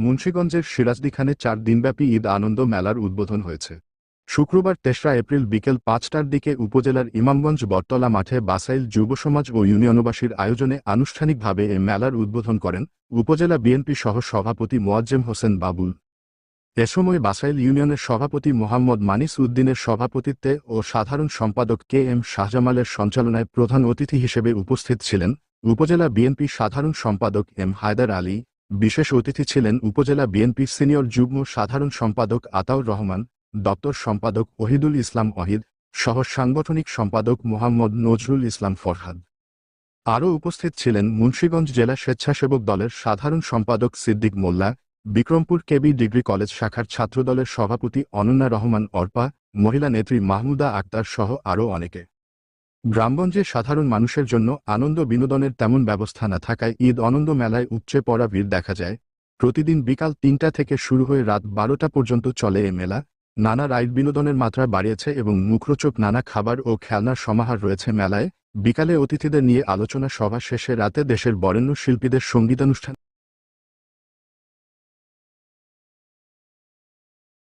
মুন্সিগঞ্জের সিরাজদিখানে 4 দিনব্যাপী ঈদ আনন্দ মেলার উদ্বোধন হয়েছে। শুক্রবার ৩রা এপ্রিল বিকেল ৫টার দিকে উপজেলার ইমামগঞ্জ বটতলা মাঠে বাসাইল যুব সমাজ ও ইউনিয়নবাসীর আয়োজনে আনুষ্ঠানিকভাবে এ মেলার উদ্বোধন করেন উপজেলা বিএনপি সহ সভাপতি মোয়াজ্জেম হোসেন বাবুল। এ সময় বাসাইল ইউনিয়নের সভাপতি মোহাম্মদ মানিস উদ্দিনের সভাপতিত্বে ও সাধারণ সম্পাদক কে এম শাহজামালের সঞ্চালনায় প্রধান অতিথি হিসেবে উপস্থিত ছিলেন উপজেলা বিএনপি সাধারণ সম্পাদক এম হায়দার আলী। বিশেষ অতিথি ছিলেন উপজেলা বিএনপি সিনিয়র যুগ্ম সাধারণ সম্পাদক আতাউর রহমান, দপ্তর সম্পাদক ওহিদুল ইসলাম ওহিদ সহ সাংগঠনিক সম্পাদক মোহাম্মদ নজরুল ইসলাম ফরহাদ। আরও উপস্থিত ছিলেন মুন্সিগঞ্জ জেলা স্বেচ্ছাসেবক দলের সাধারণ সম্পাদক সিদ্দিক মোল্লা, বিক্রমপুর কেবি ডিগ্রি কলেজ শাখার ছাত্রদলের সভাপতি অনন্যা রহমান অর্পা, মহিলা নেত্রী মাহমুদা আক্তার সহ আরও অনেকে। গ্রামগঞ্জে সাধারণ মানুষের জন্য আনন্দ বিনোদনের তেমন ব্যবস্থা না থাকায় ঈদ আনন্দ মেলায় উপচে পড়া ভিড় দেখা যায়। প্রতিদিন বিকাল ৩টা থেকে শুরু হয়ে রাত ১২টা পর্যন্ত চলে এ মেলা। নানা রাইড বিনোদনের মাত্রা বাড়িয়েছে এবং মুখরোচক নানা খাবার ও খেলনার সমাহার রয়েছে মেলায়। বিকালে অতিথিদের নিয়ে আলোচনা সভা শেষে রাতে দেশের বরেণ্য শিল্পীদের সঙ্গীতানুষ্ঠান।